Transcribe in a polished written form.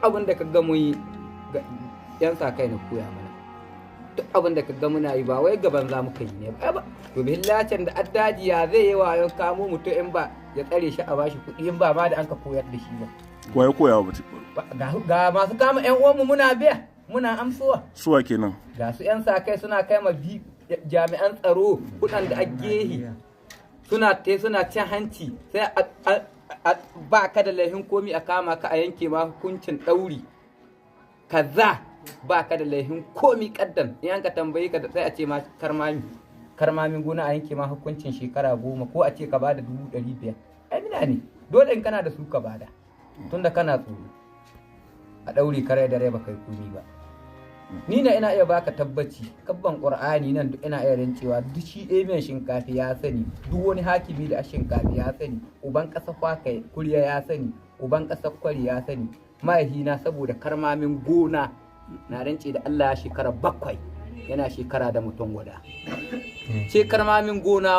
abin da ka ga mun yi yan sa kai na koya mana duk abin da ka ga muna yi ba wai gaban za mu kai ne ba to billacin da addaji ya zai yi wayon kamo mutum in ba ya tsare shi a bashi kuɗi in ba ma da an ka koyar da shi ba koya ga masu kama yan uwanmu muna biya muna amsuwa suwa kenan ga su yan sa kai suna kai ma jami'an tsaro kuɗan da agehi suna cin hanci sai ba ka da laifin komi a kama ka a yanke ma hukuncin ɗauri kaza ba ka da laifin komi kaddan in an ka tambaye ka sai a ce ma karmamin gona a yanke ma hukuncin shekara 10 ko a ce ka bada 500 ai mina ne dole in kana da su ka bada tunda kana tsoro a ɗauri kare da rai ba kai komi ba ni na ina iya baka tabbaci kabban qur'ani nan duk ina iya rincewa duk shi mai shinkafi ya sani duk wani hakimi da shinkafi ya sani uban ƙasa kwakai kuriya ya sani uban ƙasa kwari ya sani mahaifina saboda karmamin gona na rance da Allah ya shekara 7 yana shekara da mutum guda ce karmamin gona